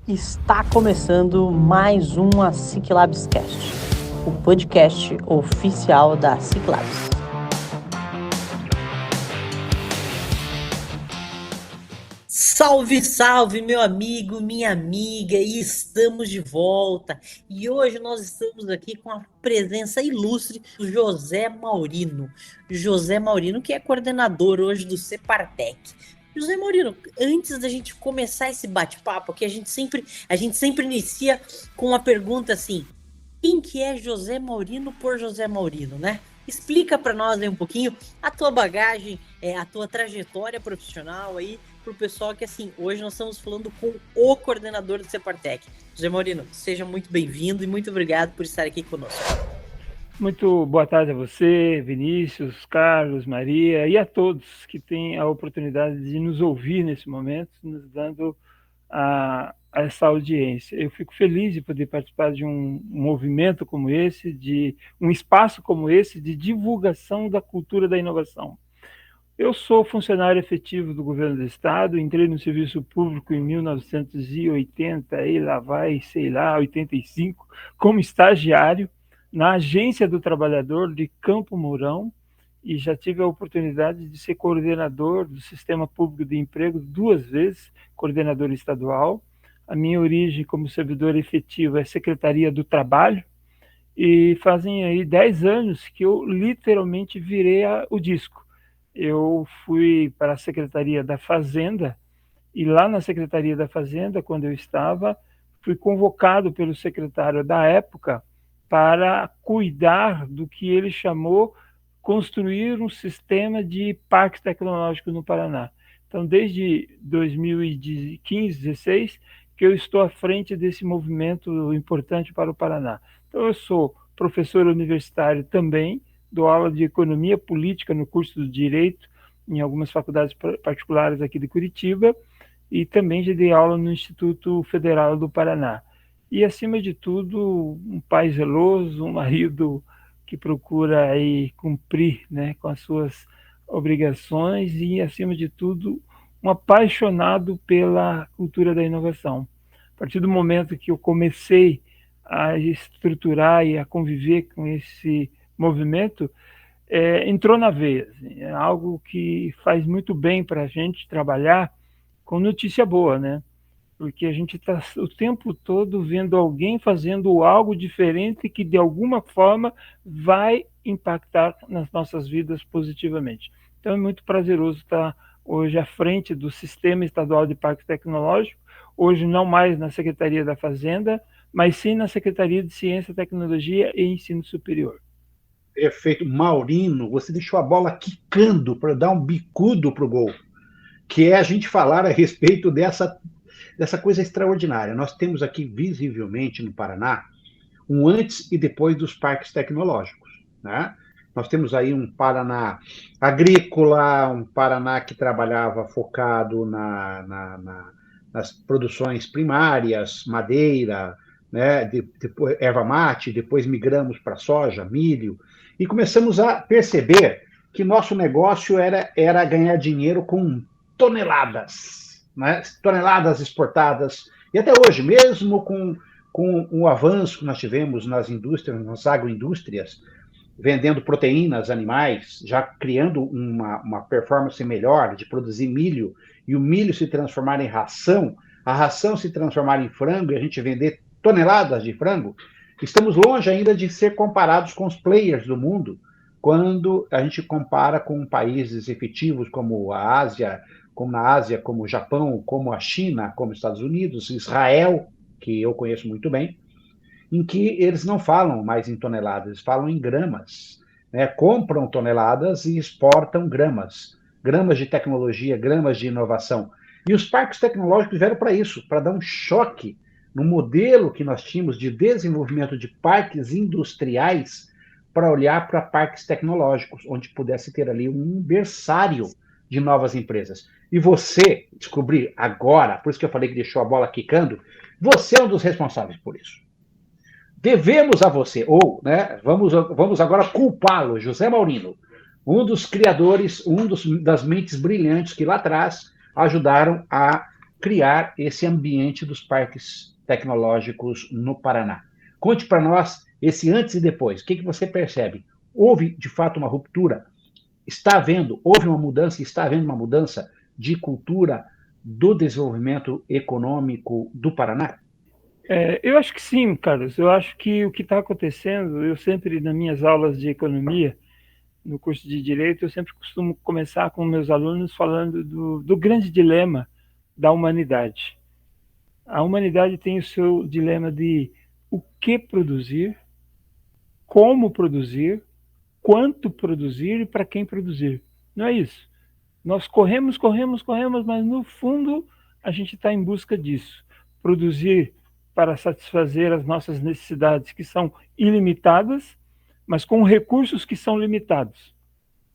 Está começando mais um Ciclabscast, o podcast oficial da Ciclabs. Salve, salve, meu amigo, minha amiga, e estamos de volta. E hoje nós estamos aqui com a presença ilustre do José Maurino. José Maurino, que é coordenador hoje do Separtec. José Maurino, antes da gente começar esse bate-papo, que a gente sempre inicia com uma pergunta assim: quem que é José Maurino por José Maurino, né? Explica para nós aí um pouquinho a tua bagagem, a tua trajetória profissional aí, pro pessoal que, assim, hoje nós estamos falando com o coordenador do Separtec. José Maurino, seja muito bem-vindo e muito obrigado por estar aqui conosco. Muito boa tarde a você, Vinícius, Carlos, Maria e a todos que têm a oportunidade de nos ouvir nesse momento, nos dando a essa audiência. Eu fico feliz de poder participar de um movimento como esse, de um espaço como esse, de divulgação da cultura da inovação. Eu sou funcionário efetivo do governo do estado, entrei no serviço público em 1980, e lá vai, sei lá, 85, como estagiário na Agência do Trabalhador de Campo Mourão, e já tive a oportunidade de ser coordenador do Sistema Público de Emprego 2 vezes, coordenador estadual. A minha origem como servidor efetivo é Secretaria do Trabalho, e fazem aí 10 anos que eu literalmente virei o disco. Eu fui para a Secretaria da Fazenda, e lá na Secretaria da Fazenda, quando eu estava, fui convocado pelo secretário da época para cuidar do que ele chamou construir um sistema de parques tecnológicos no Paraná. Então, desde 2015, 16, que eu estou à frente desse movimento importante para o Paraná. Então, eu sou professor universitário também, dou aula de economia política no curso do Direito em algumas faculdades particulares aqui de Curitiba, e também já dei aula no Instituto Federal do Paraná. E, acima de tudo, um pai zeloso, um marido que procura aí cumprir, né, com as suas obrigações e, acima de tudo, um apaixonado pela cultura da inovação. A partir do momento que eu comecei a estruturar e a conviver com esse movimento, entrou na veia. Assim, é algo que faz muito bem para a gente trabalhar com notícia boa, né? Porque a gente está o tempo todo vendo alguém fazendo algo diferente que, de alguma forma, vai impactar nas nossas vidas positivamente. Então, é muito prazeroso estar hoje à frente do Sistema Estadual de Parques Tecnológicos, hoje não mais na Secretaria da Fazenda, mas sim na Secretaria de Ciência, Tecnologia e Ensino Superior. Perfeito. Maurino, você deixou a bola quicando para dar um bicudo para o gol, que é a gente falar a respeito dessa coisa extraordinária. Nós temos aqui, visivelmente, no Paraná, um antes e depois dos parques tecnológicos, né? Nós temos aí um Paraná agrícola, um Paraná que trabalhava focado nas produções primárias, madeira, né? Depois, erva mate, depois migramos para soja, milho, e começamos a perceber que nosso negócio era ganhar dinheiro com toneladas, né? Toneladas exportadas. E até hoje, mesmo com o avanço que nós tivemos nas indústrias, nas agroindústrias, vendendo proteínas animais, já criando uma performance melhor de produzir milho, e o milho se transformar em ração, a ração se transformar em frango, e a gente vender toneladas de frango, estamos longe ainda de ser comparados com os players do mundo, quando a gente compara com países efetivos como a Ásia, como na Ásia, como o Japão, como a China, como os Estados Unidos, Israel, que eu conheço muito bem, em que eles não falam mais em toneladas, eles falam em gramas, né? Compram toneladas e exportam gramas, gramas de tecnologia, gramas de inovação. E os parques tecnológicos vieram para isso, para dar um choque no modelo que nós tínhamos de desenvolvimento de parques industriais, para olhar para parques tecnológicos, onde pudesse ter ali um berçário de novas empresas. E você descobrir agora, por isso que eu falei que deixou a bola quicando, você é um dos responsáveis por isso. Devemos a você, ou, né, vamos agora culpá-lo, José Maurino, um dos criadores, das mentes brilhantes que lá atrás ajudaram a criar esse ambiente dos parques tecnológicos no Paraná. Conte para nós esse antes e depois. O que você percebe? Houve, de fato, uma ruptura? Houve uma mudança, está havendo uma mudança de cultura do desenvolvimento econômico do Paraná? Eu acho que sim, Carlos. Eu acho que o que está acontecendo, eu sempre, nas minhas aulas de economia, no curso de Direito, eu sempre costumo começar com meus alunos falando do grande dilema da humanidade. A humanidade tem o seu dilema de o que produzir, como produzir, quanto produzir e para quem produzir. Não é isso. Nós corremos, mas no fundo a gente está em busca disso. Produzir para satisfazer as nossas necessidades, que são ilimitadas, mas com recursos que são limitados.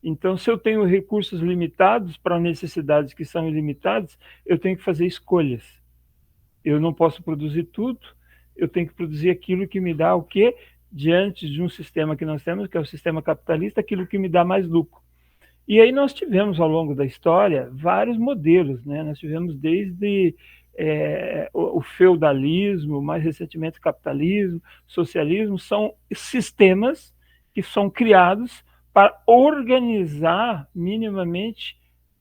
Então, se eu tenho recursos limitados para necessidades que são ilimitadas, eu tenho que fazer escolhas. Eu não posso produzir tudo, eu tenho que produzir aquilo que me dá o quê? Diante de um sistema que nós temos, que é o sistema capitalista, aquilo que me dá mais lucro. E aí nós tivemos, ao longo da história, vários modelos, né? Nós tivemos desde o feudalismo, mais recentemente o capitalismo, socialismo, são sistemas que são criados para organizar minimamente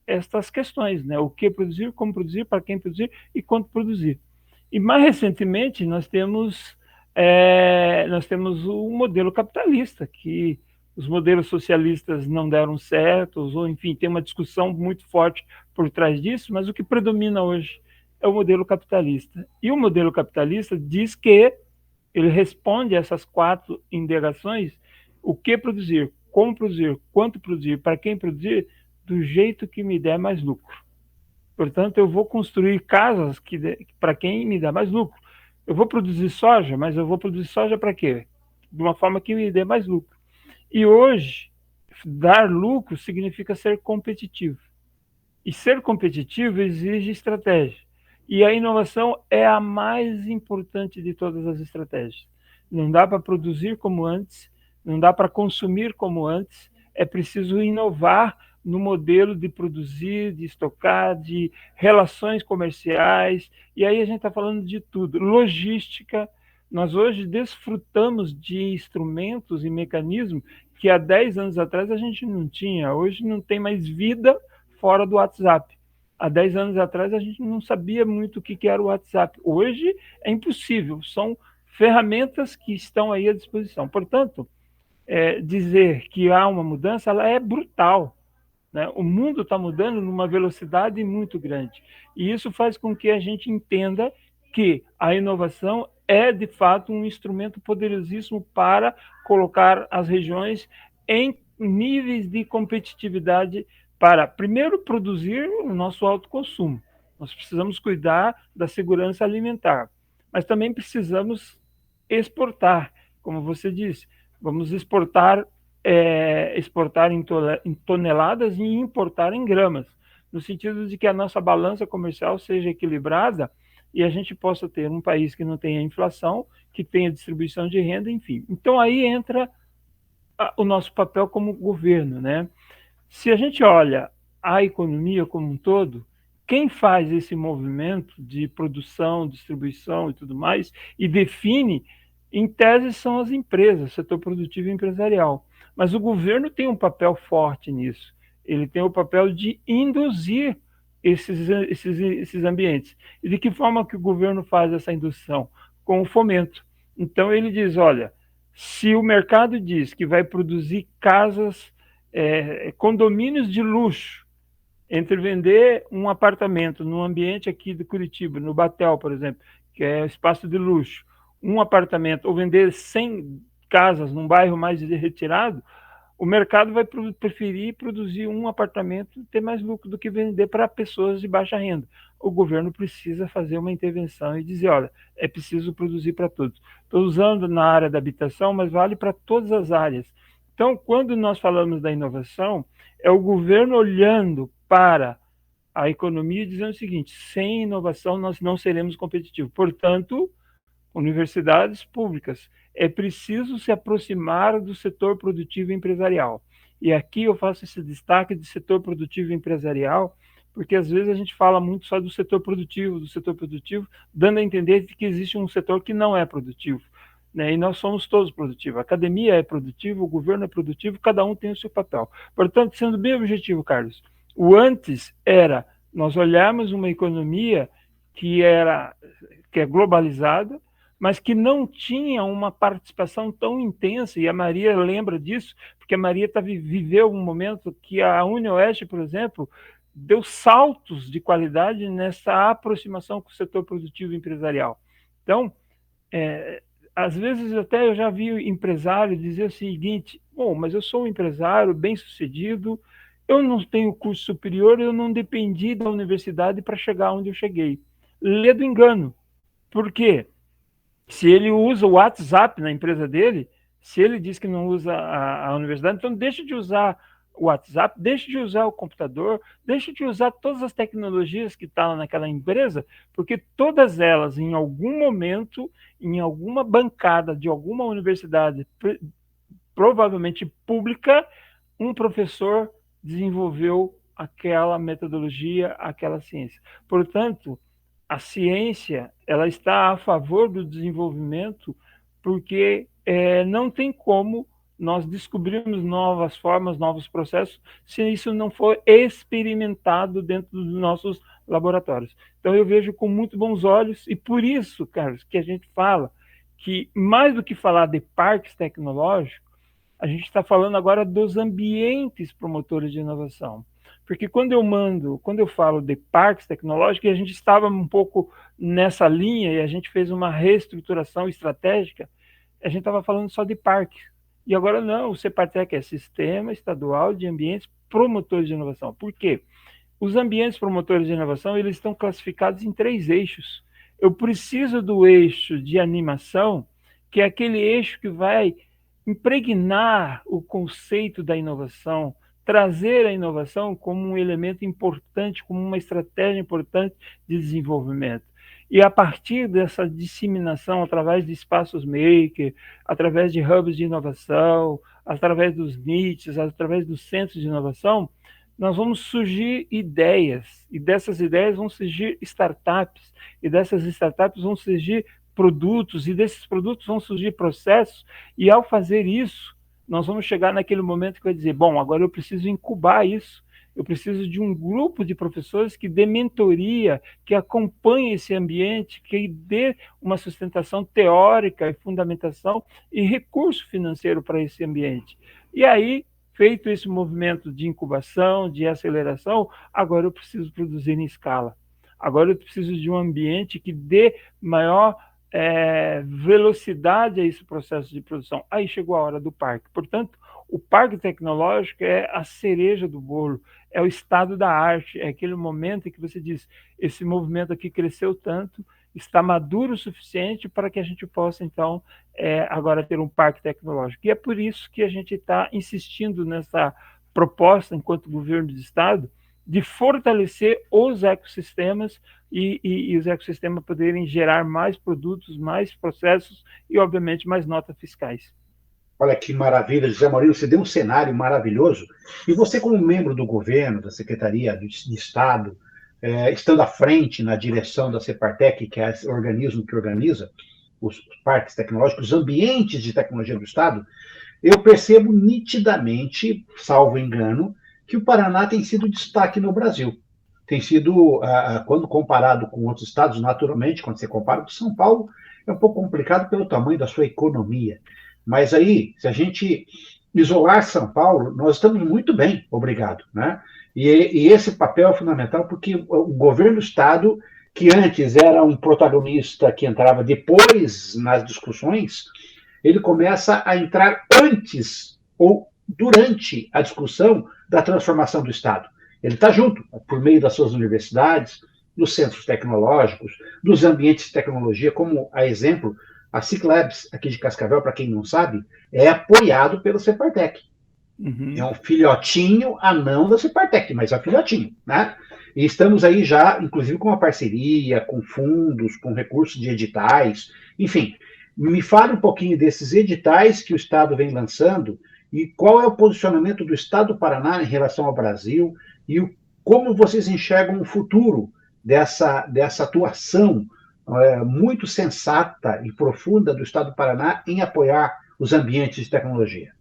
estas questões, né? O que produzir, como produzir, para quem produzir e quanto produzir. E mais recentemente nós temos o modelo capitalista, que os modelos socialistas não deram certo, ou enfim, tem uma discussão muito forte por trás disso, mas o que predomina hoje é o modelo capitalista. E o modelo capitalista diz que ele responde a essas 4 indagações: o que produzir, como produzir, quanto produzir, para quem produzir, do jeito que me der mais lucro. Portanto, eu vou construir casas para quem me dá mais lucro. Eu vou produzir soja, mas eu vou produzir soja para quê? De uma forma que me dê mais lucro. E hoje, dar lucro significa ser competitivo. E ser competitivo exige estratégia. E a inovação é a mais importante de todas as estratégias. Não dá para produzir como antes, não dá para consumir como antes, é preciso inovar no modelo de produzir, de estocar, de relações comerciais, e aí a gente está falando de tudo. Logística, nós hoje desfrutamos de instrumentos e mecanismos que há 10 anos atrás a gente não tinha. Hoje não tem mais vida fora do WhatsApp. Há 10 anos atrás a gente não sabia muito o que era o WhatsApp. Hoje é impossível, são ferramentas que estão aí à disposição. Portanto, dizer que há uma mudança, ela é brutal, né? O mundo está mudando numa velocidade muito grande. E isso faz com que a gente entenda que a inovação é, de fato, um instrumento poderosíssimo para colocar as regiões em níveis de competitividade para, primeiro, produzir o nosso autoconsumo. Nós precisamos cuidar da segurança alimentar, mas também precisamos exportar, como você disse. Vamos exportar em toneladas e importar em gramas, no sentido de que a nossa balança comercial seja equilibrada e a gente possa ter um país que não tenha inflação, que tenha distribuição de renda, enfim. Então aí entra o nosso papel como governo, né? Se a gente olha a economia como um todo, quem faz esse movimento de produção, distribuição e tudo mais, e define, em tese, são as empresas, setor produtivo e empresarial. Mas o governo tem um papel forte nisso. Ele tem o papel de induzir esses ambientes. E de que forma que o governo faz essa indução? Com o fomento. Então ele diz, olha, se o mercado diz que vai produzir casas, condomínios de luxo, entre vender um apartamento num ambiente aqui de Curitiba, no Batel, por exemplo, que é espaço de luxo, um apartamento, ou vender 100 casas num bairro mais retirado, o mercado vai preferir produzir um apartamento e ter mais lucro do que vender para pessoas de baixa renda. O governo precisa fazer uma intervenção e dizer, olha, é preciso produzir para todos. Estou usando na área da habitação, mas vale para todas as áreas. Então, quando nós falamos da inovação, é o governo olhando para a economia e dizendo o seguinte, sem inovação nós não seremos competitivos. Portanto, universidades públicas, é preciso se aproximar do setor produtivo empresarial. E aqui eu faço esse destaque de setor produtivo empresarial, porque às vezes a gente fala muito só do setor produtivo, dando a entender que existe um setor que não é produtivo, né? E nós somos todos produtivos. A academia é produtiva, o governo é produtivo, cada um tem o seu papel. Portanto, sendo bem objetivo, Carlos, o antes era nós olharmos uma economia que é globalizada, mas que não tinha uma participação tão intensa, e a Maria lembra disso, porque a Maria viveu um momento que a UniOeste, por exemplo, deu saltos de qualidade nessa aproximação com o setor produtivo empresarial. Então, às vezes até eu já vi empresário dizer o seguinte: bom, mas eu sou um empresário bem-sucedido, eu não tenho curso superior, eu não dependi da universidade para chegar onde eu cheguei. Lê do engano. Por quê? Se ele usa o WhatsApp na empresa dele, se ele diz que não usa a universidade, então deixa de usar o WhatsApp, deixa de usar o computador, deixa de usar todas as tecnologias que estão naquela empresa, porque todas elas, em algum momento, em alguma bancada de alguma universidade, provavelmente pública, um professor desenvolveu aquela metodologia, aquela ciência. Portanto, a ciência ela está a favor do desenvolvimento, porque não tem como nós descobrirmos novas formas, novos processos, se isso não for experimentado dentro dos nossos laboratórios. Então eu vejo com muito bons olhos, e por isso, Carlos, que a gente fala que, mais do que falar de parques tecnológicos, a gente está falando agora dos ambientes promotores de inovação. Porque quando eu falo de parques tecnológicos, a gente estava um pouco nessa linha e a gente fez uma reestruturação estratégica, a gente estava falando só de parques. E agora não, o CEPARTEC é Sistema Estadual de Ambientes Promotores de Inovação. Por quê? Os ambientes promotores de inovação, eles estão classificados em 3 eixos. Eu preciso do eixo de animação, que é aquele eixo que vai impregnar o conceito da inovação, trazer a inovação como um elemento importante, como uma estratégia importante de desenvolvimento. E a partir dessa disseminação, através de espaços maker, através de hubs de inovação, através dos NITs, através dos centros de inovação, nós vamos surgir ideias, e dessas ideias vão surgir startups, e dessas startups vão surgir produtos, e desses produtos vão surgir processos, e ao fazer isso, nós vamos chegar naquele momento que vai dizer, bom, agora eu preciso incubar isso, eu preciso de um grupo de professores que dê mentoria, que acompanhe esse ambiente, que dê uma sustentação teórica e fundamentação e recurso financeiro para esse ambiente. E aí, feito esse movimento de incubação, de aceleração, agora eu preciso produzir em escala. Agora eu preciso de um ambiente que dê maior velocidade a esse processo de produção. Aí chegou a hora do parque. Portanto, o parque tecnológico é a cereja do bolo, é o estado da arte, é aquele momento em que você diz, esse movimento aqui cresceu tanto, está maduro o suficiente para que a gente possa, então, agora ter um parque tecnológico. E é por isso que a gente está insistindo nessa proposta, enquanto governo de Estado, de fortalecer os ecossistemas e os ecossistemas poderem gerar mais produtos, mais processos e, obviamente, mais notas fiscais. Olha que maravilha, José Maurício, você deu um cenário maravilhoso. E você, como membro do governo, da Secretaria de Estado, estando à frente na direção da CEPARTEC, que é esse organismo que organiza os parques tecnológicos, os ambientes de tecnologia do Estado, eu percebo nitidamente, salvo engano, que o Paraná tem sido destaque no Brasil. Tem sido, quando comparado com outros estados, naturalmente, quando você compara com São Paulo, é um pouco complicado pelo tamanho da sua economia. Mas aí, se a gente isolar São Paulo, nós estamos muito bem, obrigado, né? E esse papel é fundamental porque o governo do Estado, que antes era um protagonista que entrava depois nas discussões, ele começa a entrar antes ou durante a discussão da transformação do Estado. Ele está junto, por meio das suas universidades, dos centros tecnológicos, dos ambientes de tecnologia, como a exemplo, a Ciclabs, aqui de Cascavel, para quem não sabe, é apoiado pelo CEPARTEC. Uhum. É um filhotinho anão da CEPARTEC, mas é um filhotinho, né? E estamos aí já, inclusive, com uma parceria, com fundos, com recursos de editais, enfim. Me fale um pouquinho desses editais que o Estado vem lançando e qual é o posicionamento do Estado do Paraná em relação ao Brasil e como vocês enxergam o futuro dessa atuação muito sensata e profunda do Estado do Paraná em apoiar os ambientes de tecnologia?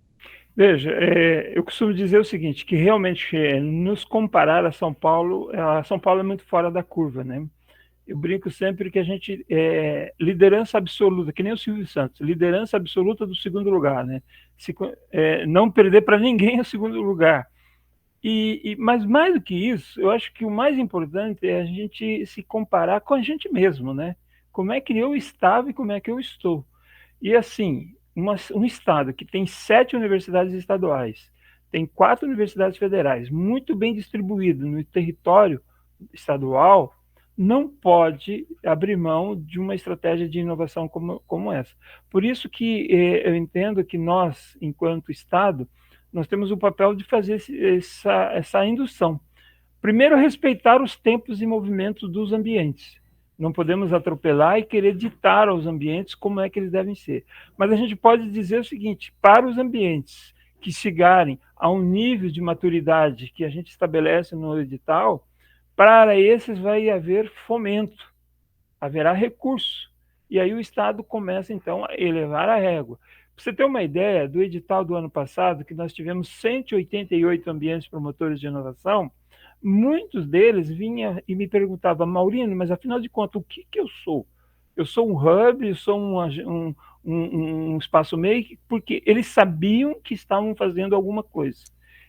Veja, eu costumo dizer o seguinte, que realmente nos comparar a São Paulo é muito fora da curva, né? Eu brinco sempre que a gente liderança absoluta, que nem o Silvio Santos, liderança absoluta do segundo lugar, né? Não perder para ninguém o segundo lugar. Mas mais do que isso, eu acho que o mais importante é a gente se comparar com a gente mesmo, né? Como é que eu estava e como é que eu estou. E assim, um estado que tem 7 universidades estaduais, tem 4 universidades federais, muito bem distribuído no território estadual, não pode abrir mão de uma estratégia de inovação como essa. Por isso que eu entendo que nós, enquanto Estado, nós temos o papel de fazer essa indução. Primeiro, respeitar os tempos e movimentos dos ambientes. Não podemos atropelar e querer ditar aos ambientes como é que eles devem ser. Mas a gente pode dizer o seguinte, para os ambientes que chegarem a um nível de maturidade que a gente estabelece no edital, para esses vai haver fomento, haverá recurso. E aí o Estado começa, então, a elevar a régua. Para você ter uma ideia, do edital do ano passado, que nós tivemos 188 ambientes promotores de inovação, muitos deles vinham e me perguntavam, Maurino, mas afinal de contas, o que eu sou? Eu sou um hub, eu sou um espaço make, porque eles sabiam que estavam fazendo alguma coisa.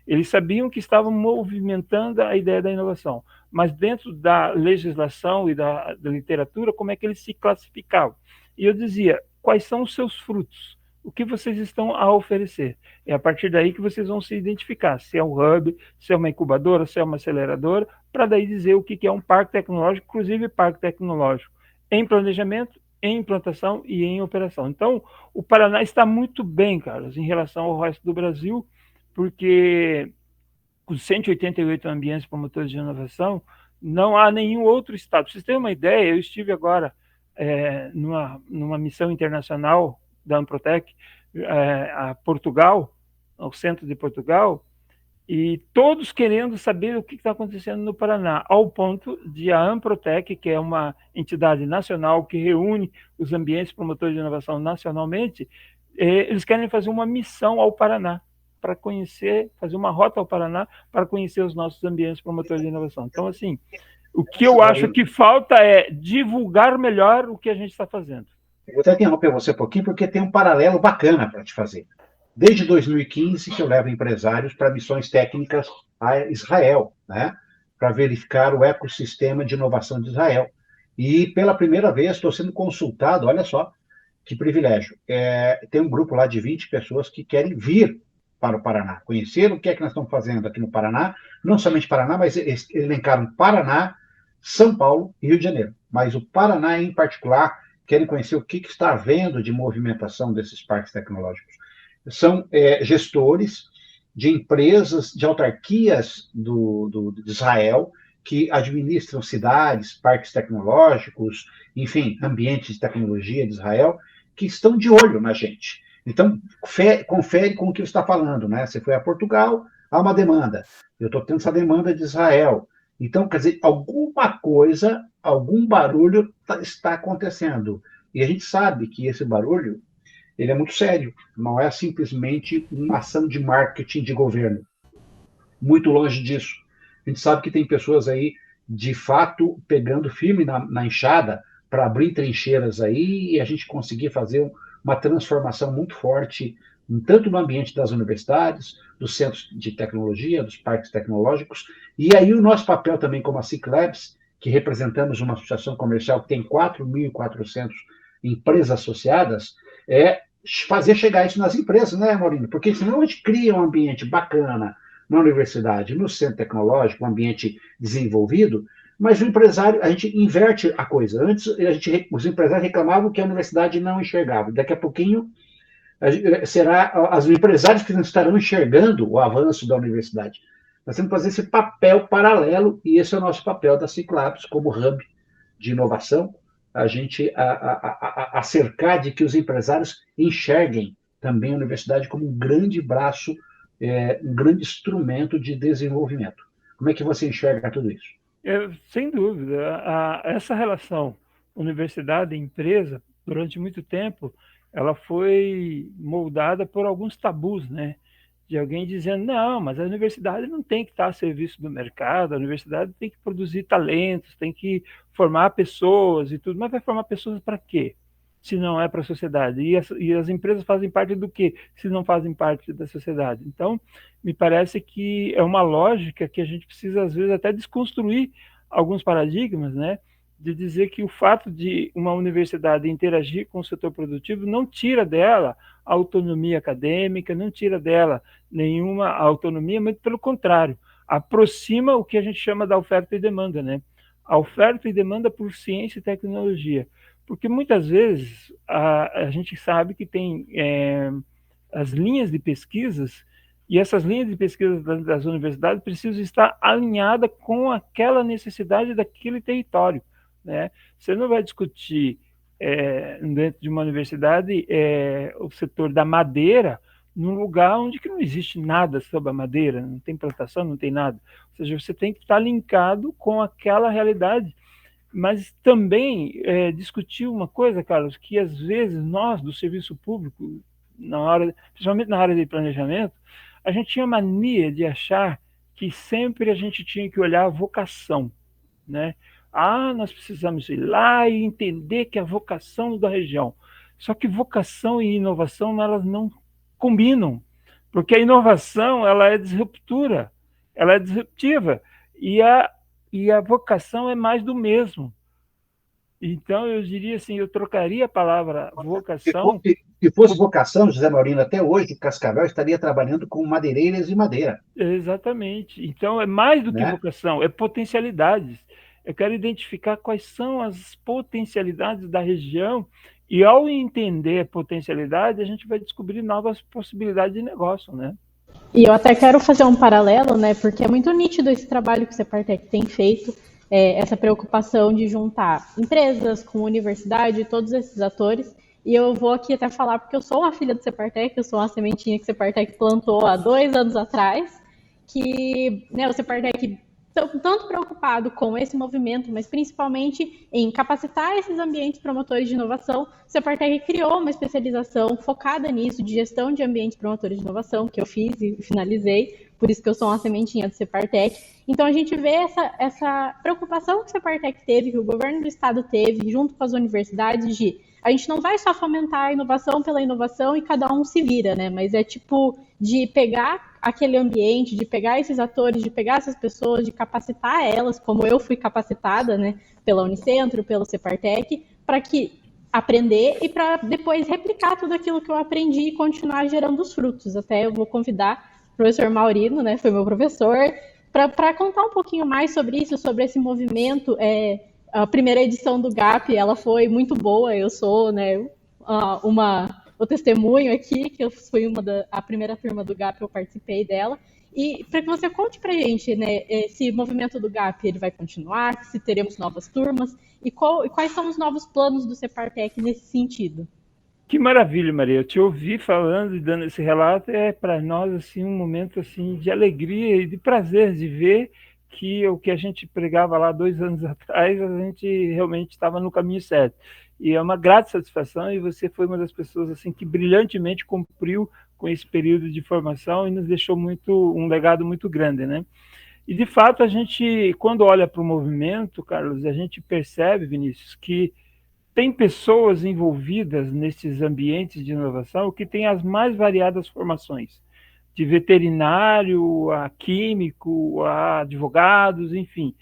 Eles sabiam que estavam movimentando a ideia da inovação, mas dentro da legislação e da literatura, como é que eles se classificavam? E eu dizia, quais são os seus frutos? O que vocês estão a oferecer? É a partir daí que vocês vão se identificar, se é um hub, se é uma incubadora, se é uma aceleradora, para daí dizer o que é um parque tecnológico, inclusive parque tecnológico em planejamento, em implantação e em operação. Então, o Paraná está muito bem, Carlos, em relação ao resto do Brasil, porque com 188 ambientes promotores de inovação, não há nenhum outro estado. Para vocês terem uma ideia, eu estive agora numa missão internacional da Amprotec a Portugal, ao centro de Portugal, e todos querendo saber o que está acontecendo no Paraná, ao ponto de a Amprotec, que é uma entidade nacional que reúne os ambientes promotores de inovação nacionalmente, eles querem fazer uma missão ao Paraná, para conhecer, fazer uma rota ao Paraná, para conhecer os nossos ambientes promotores de inovação. Então, assim, o que eu acho que falta é divulgar melhor o que a gente está fazendo. Eu vou até interromper você um pouquinho, porque tem um paralelo bacana para te fazer. Desde 2015 que eu levo empresários para missões técnicas a Israel, né, para verificar o ecossistema de inovação de Israel. E pela primeira vez estou sendo consultado, olha só, que privilégio. Tem um grupo lá de 20 pessoas que querem vir para o Paraná, conhecer o que é que nós estamos fazendo aqui no Paraná, não somente Paraná, mas eles elencaram Paraná, São Paulo e Rio de Janeiro. Mas o Paraná, em particular, querem conhecer o que está havendo de movimentação desses parques tecnológicos. São gestores de empresas, de autarquias de Israel, que administram cidades, parques tecnológicos, enfim, ambientes de tecnologia de Israel, que estão de olho na gente. Então, confere com o que você está falando, né? Você foi a Portugal, há uma demanda. Eu estou tendo essa demanda de Israel. Então, quer dizer, alguma coisa, algum barulho está acontecendo. E a gente sabe que esse barulho, ele é muito sério. Não é simplesmente uma ação de marketing de governo. Muito longe disso. A gente sabe que tem pessoas aí, de fato, pegando firme na enxada para abrir trincheiras aí e a gente conseguir fazer uma transformação muito forte, tanto no ambiente das universidades, dos centros de tecnologia, dos parques tecnológicos, e aí o nosso papel também como a Ciclabs, que representamos uma associação comercial que tem 4.400 empresas associadas, é fazer chegar isso nas empresas, né, Maurino? Porque senão a gente cria um ambiente bacana na universidade, no centro tecnológico, um ambiente desenvolvido, mas o empresário, a gente inverte a coisa. Antes, os empresários reclamavam que a universidade não enxergava. Daqui a pouquinho, será os empresários que não estarão enxergando o avanço da universidade. Nós temos que fazer esse papel paralelo, e esse é o nosso papel da Ciclabs, como hub de inovação, a gente a cercar de que os empresários enxerguem também a universidade como um grande braço, um grande instrumento de desenvolvimento. Como é que você enxerga tudo isso? Sem dúvida, essa relação universidade e empresa, durante muito tempo, ela foi moldada por alguns tabus, né? De alguém dizendo, não, mas a universidade não tem que estar a serviço do mercado, a universidade tem que produzir talentos, tem que formar pessoas e tudo, mas vai formar pessoas para quê? Se não é para a sociedade. E as empresas fazem parte do quê? Se não fazem parte da sociedade. Então, me parece que é uma lógica que a gente precisa, às vezes, até desconstruir alguns paradigmas, né? De dizer que o fato de uma universidade interagir com o setor produtivo não tira dela a autonomia acadêmica, não tira dela nenhuma autonomia, mas pelo contrário, aproxima o que a gente chama da oferta e demanda, né? A oferta e demanda por ciência e tecnologia. Porque muitas vezes a gente sabe que tem as linhas de pesquisas e essas linhas de pesquisa das universidades precisam estar alinhadas com aquela necessidade daquele território, né? Você não vai discutir dentro de uma universidade o setor da madeira num lugar onde que não existe nada sobre a madeira, não tem plantação, não tem nada. Ou seja, você tem que estar linkado com aquela realidade. Mas também discutir uma coisa, Carlos, que às vezes nós, do serviço público, principalmente na área de planejamento, a gente tinha mania de achar que sempre a gente tinha que olhar a vocação, né? Nós precisamos ir lá e entender que é a vocação da região. Só que vocação e inovação, elas não combinam, porque a inovação, ela é disruptura, ela é disruptiva, e a vocação é mais do mesmo. Então, eu diria assim, eu trocaria a palavra vocação. Se fosse vocação, José Maurino, até hoje, Cascavel estaria trabalhando com madeireiras e madeira. Exatamente. Então, é mais do que Né? vocação, é potencialidades. Eu quero identificar quais são as potencialidades da região e, ao entender a potencialidade, a gente vai descobrir novas possibilidades de negócio, né? E eu até quero fazer um paralelo, né? Porque é muito nítido esse trabalho que o Separtec tem feito, essa preocupação de juntar empresas com universidade, todos esses atores. E eu vou aqui até falar, porque eu sou uma filha do Separtec, eu sou uma sementinha que o Separtec plantou há 2 anos atrás, que o Separtec tanto preocupado com esse movimento, mas principalmente em capacitar esses ambientes promotores de inovação, o Separtec criou uma especialização focada nisso, de gestão de ambientes promotores de inovação, que eu fiz e finalizei, por isso que eu sou uma sementinha do Separtec. Então a gente vê essa preocupação que o Separtec teve, que o governo do estado teve, junto com as universidades, de a gente não vai só fomentar a inovação pela inovação e cada um se vira, né? Mas é tipo de pegar aquele ambiente, de pegar esses atores, de pegar essas pessoas, de capacitar elas, como eu fui capacitada, né, pela Unicentro, pelo Separtec, para que aprender e para depois replicar tudo aquilo que eu aprendi e continuar gerando os frutos. Até eu vou convidar o professor Maurino, né, foi meu professor, para contar um pouquinho mais sobre isso, sobre esse movimento. A primeira edição do GAP, ela foi muito boa, eu sou, né, o testemunho aqui, que eu fui a primeira turma do GAP, eu participei dela, e para que você conte para a gente, né, esse movimento do GAP, ele vai continuar, se teremos novas turmas, e quais são os novos planos do Separtec nesse sentido? Que maravilha, Maria. Eu te ouvi falando e dando esse relato, para nós assim um momento assim de alegria e de prazer de ver que o que a gente pregava lá 2 anos atrás, a gente realmente estava no caminho certo. E é uma grata satisfação, e você foi uma das pessoas assim que brilhantemente cumpriu com esse período de formação e nos deixou um legado muito grande, né? E de fato a gente, quando olha para o movimento, Carlos, a gente percebe, Vinícius, que tem pessoas envolvidas nesses ambientes de inovação que têm as mais variadas formações, de veterinário a químico, a advogados, enfim.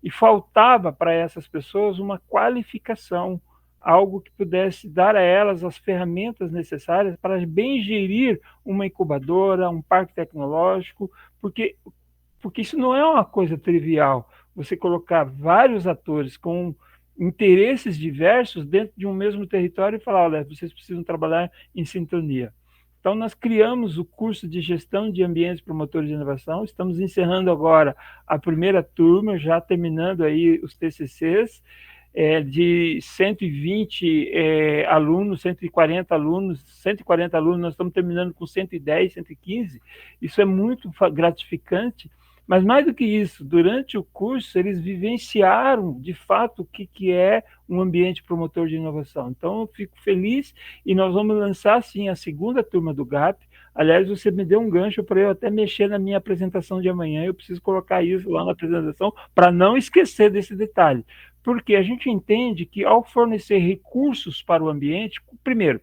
E faltava para essas pessoas uma qualificação, algo que pudesse dar a elas as ferramentas necessárias para bem gerir uma incubadora, um parque tecnológico, porque isso não é uma coisa trivial, você colocar vários atores com interesses diversos dentro de um mesmo território e falar, olha, vocês precisam trabalhar em sintonia. Então, nós criamos o curso de gestão de ambientes promotores de inovação, estamos encerrando agora a primeira turma, já terminando aí os TCCs, de 120 alunos, 140 alunos, nós estamos terminando com 110, 115, isso é muito gratificante, Mas mais do que isso, durante o curso, eles vivenciaram, de fato, o que é um ambiente promotor de inovação. Então, eu fico feliz e nós vamos lançar, sim, a segunda turma do GAP. Aliás, você me deu um gancho para eu até mexer na minha apresentação de amanhã. Eu preciso colocar isso lá na apresentação para não esquecer desse detalhe. Porque a gente entende que, ao fornecer recursos para o ambiente, primeiro,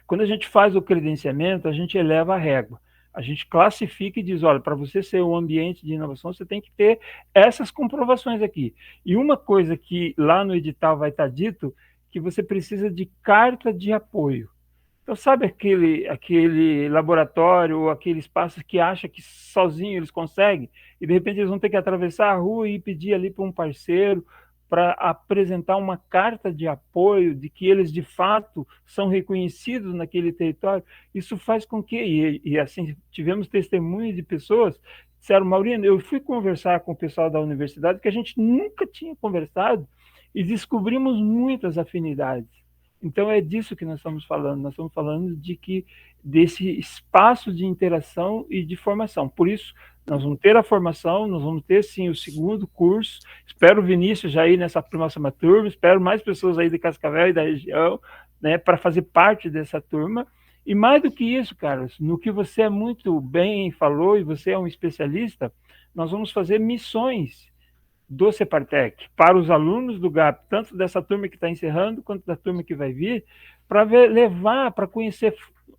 quando a gente faz o credenciamento, a gente eleva a régua. A gente classifica e diz, olha, para você ser um ambiente de inovação, você tem que ter essas comprovações aqui. E uma coisa que lá no edital vai estar dito, que você precisa de carta de apoio. Então, sabe aquele laboratório ou aquele espaço que acha que sozinho eles conseguem e, de repente, eles vão ter que atravessar a rua e pedir ali para um parceiro para apresentar uma carta de apoio de que eles, de fato, são reconhecidos naquele território? Isso faz com que, e assim, tivemos testemunho de pessoas que disseram, Maurino, eu fui conversar com o pessoal da universidade que a gente nunca tinha conversado e descobrimos muitas afinidades. Então é disso que nós estamos falando de que desse espaço de interação e de formação. Por isso, nós vamos ter a formação, nós vamos ter sim o segundo curso. Espero o Vinícius já ir nessa próxima turma, espero mais pessoas aí de Cascavel e da região, né, para fazer parte dessa turma. E mais do que isso, Carlos, no que você muito bem falou e você é um especialista, nós vamos fazer missões do Separtec para os alunos do GAP, tanto dessa turma que está encerrando, quanto da turma que vai vir, para levar, para conhecer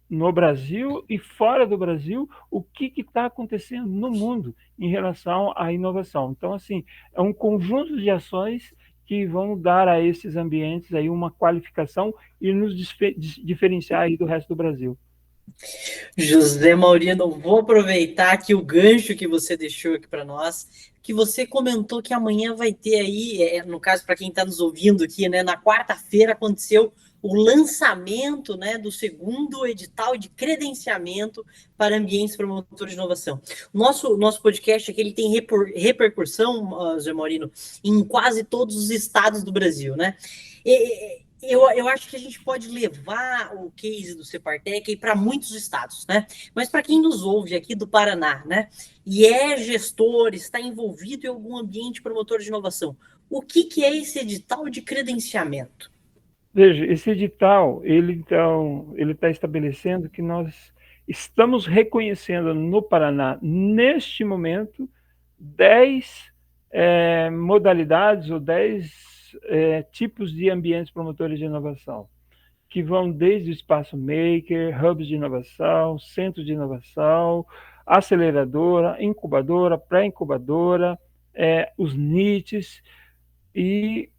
no Brasil e fora do Brasil o que está acontecendo no mundo em relação à inovação. Então, assim, é um conjunto de ações que vão dar a esses ambientes aí uma qualificação e nos diferenciar aí do resto do Brasil. José Maurino, vou aproveitar aqui o gancho que você deixou aqui para nós, que você comentou que amanhã vai ter aí, no caso para quem está nos ouvindo aqui, né, na quarta-feira aconteceu o lançamento, né, do segundo edital de credenciamento para ambientes promotores de inovação. Nosso podcast aqui ele tem repercussão, José Maurino, em quase todos os estados do Brasil, né? Eu acho que a gente pode levar o case do Separtec para muitos estados, né? Mas para quem nos ouve aqui do Paraná, né? E é gestor, está envolvido em algum ambiente promotor de inovação, o que é esse edital de credenciamento? Veja, esse edital, ele está estabelecendo que nós estamos reconhecendo no Paraná, neste momento, 10 modalidades ou 10 tipos de ambientes promotores de inovação, que vão desde o espaço maker, hubs de inovação, centros de inovação, aceleradora, incubadora, pré-incubadora, os NITs e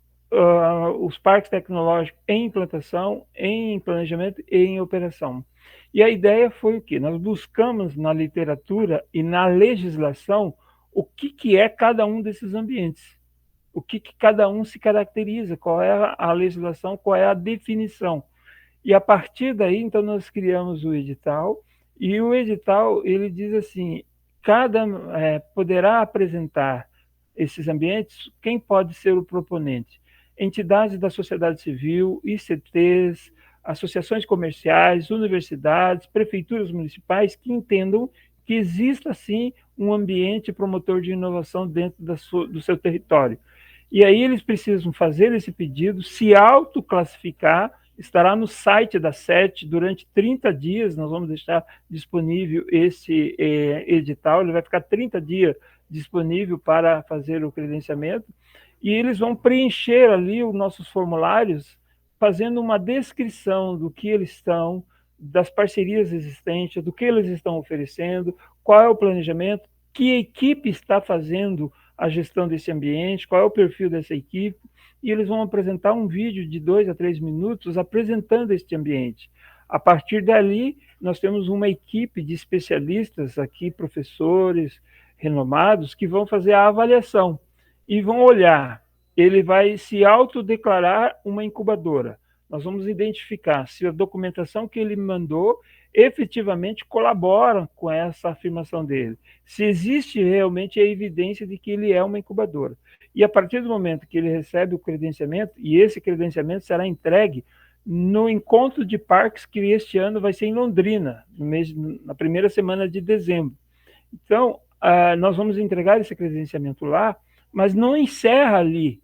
os parques tecnológicos em implantação, em planejamento e em operação. E a ideia foi o quê? Nós buscamos na literatura e na legislação o que é cada um desses ambientes, o que cada um se caracteriza, qual é a legislação, qual é a definição. E a partir daí, então, nós criamos o edital, e o edital, ele diz assim, poderá apresentar esses ambientes, quem pode ser o proponente? Entidades da sociedade civil, ICTs, associações comerciais, universidades, prefeituras municipais que entendam que exista, sim, um ambiente promotor de inovação dentro do seu território. E aí eles precisam fazer esse pedido, se autoclassificar, estará no site da SET durante 30 dias, nós vamos deixar disponível esse edital, ele vai ficar 30 dias disponível para fazer o credenciamento, e eles vão preencher ali os nossos formulários, fazendo uma descrição do que eles estão, das parcerias existentes, do que eles estão oferecendo, qual é o planejamento, que equipe está fazendo a gestão desse ambiente, qual é o perfil dessa equipe, e eles vão apresentar um vídeo de 2 a 3 minutos apresentando este ambiente. A partir dali, nós temos uma equipe de especialistas aqui, professores renomados, que vão fazer a avaliação e vão olhar. Ele vai se autodeclarar uma incubadora. Nós vamos identificar se a documentação que ele mandou efetivamente colabora com essa afirmação dele, se existe realmente a evidência de que ele é uma incubadora. E a partir do momento que ele recebe o credenciamento, e esse credenciamento será entregue no encontro de parques que este ano vai ser em Londrina, na primeira semana de dezembro. Então, nós vamos entregar esse credenciamento lá, mas não encerra ali,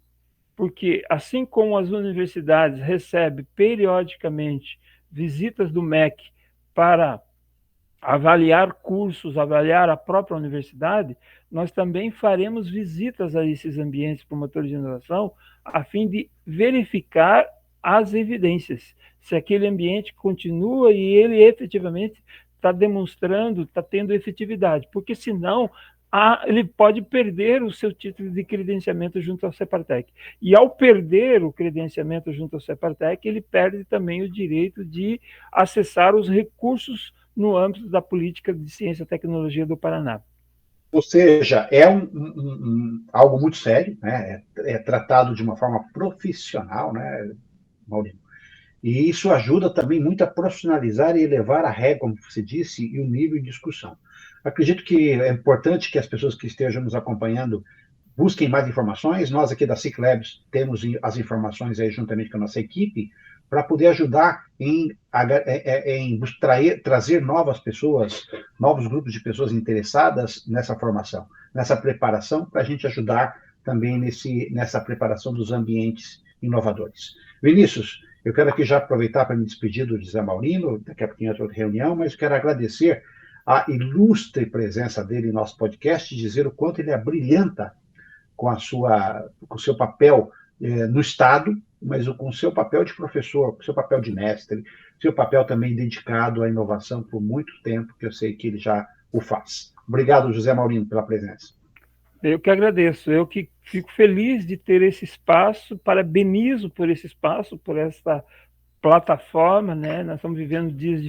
porque assim como as universidades recebem periodicamente visitas do MEC para avaliar cursos, avaliar a própria universidade, nós também faremos visitas a esses ambientes promotores de inovação, a fim de verificar as evidências, se aquele ambiente continua e ele efetivamente está demonstrando, está tendo efetividade, porque senão ele pode perder o seu título de credenciamento junto ao Separtec. E ao perder o credenciamento junto ao Separtec, ele perde também o direito de acessar os recursos no âmbito da política de ciência e tecnologia do Paraná. Ou seja, é algo muito sério, né? É tratado de uma forma profissional, né, Maurício? E isso ajuda também muito a profissionalizar e elevar a régua, como você disse, e o nível de discussão. Acredito que é importante que as pessoas que estejam nos acompanhando busquem mais informações. Nós aqui da Ciclabs temos as informações aí juntamente com a nossa equipe para poder ajudar em trazer novas pessoas, novos grupos de pessoas interessadas nessa formação, nessa preparação, para a gente ajudar também nessa preparação dos ambientes inovadores. Vinícius, eu quero aqui já aproveitar para me despedir do José Maurino, daqui a pouquinho outra reunião, mas quero agradecer a ilustre presença dele em nosso podcast, dizer o quanto ele abrilhanta com o seu papel no Estado, mas com o seu papel de professor, com o seu papel de mestre, seu papel também dedicado à inovação por muito tempo, que eu sei que ele já o faz. Obrigado, José Maurino, pela presença. Eu que agradeço, eu que fico feliz de ter esse espaço, parabenizo por esse espaço, por essa plataforma, né? Nós estamos vivendo dias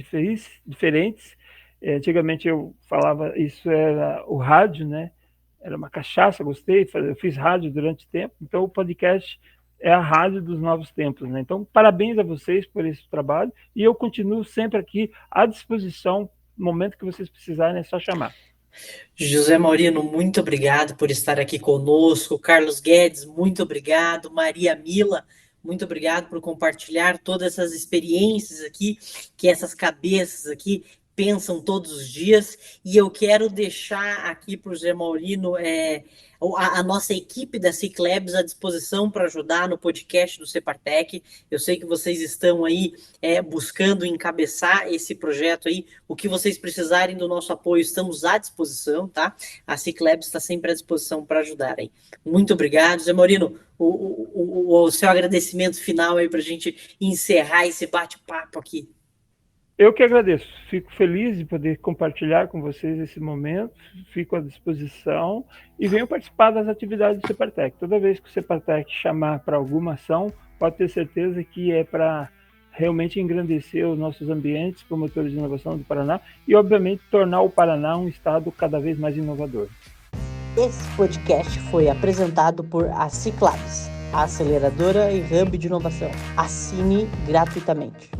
diferentes. Antigamente eu falava, isso era o rádio, né? Era uma cachaça, gostei, eu fiz rádio durante tempo, então o podcast é a rádio dos novos tempos, né? Então, parabéns a vocês por esse trabalho, e eu continuo sempre aqui à disposição, no momento que vocês precisarem, é só chamar. José Maurino, muito obrigado por estar aqui conosco. Carlos Guedes, muito obrigado. Maria Mila, muito obrigado por compartilhar todas essas experiências aqui, que essas cabeças aqui pensam todos os dias. E eu quero deixar aqui para o José Maurino a nossa equipe da Ciclabs à disposição para ajudar no podcast do Separtec. Eu sei que vocês estão aí buscando encabeçar esse projeto aí. O que vocês precisarem do nosso apoio, estamos à disposição, tá? A Ciclabs está sempre à disposição para ajudar aí. Muito obrigado, José Maurino. O seu agradecimento final aí para a gente encerrar esse bate-papo aqui. Eu que agradeço, fico feliz de poder compartilhar com vocês esse momento, fico à disposição e venho participar das atividades do Separtec. Toda vez que o Separtec chamar para alguma ação, pode ter certeza que é para realmente engrandecer os nossos ambientes promotores de inovação do Paraná e, obviamente, tornar o Paraná um estado cada vez mais inovador. Esse podcast foi apresentado por a Ciclabs, a aceleradora e hub de inovação. Assine gratuitamente.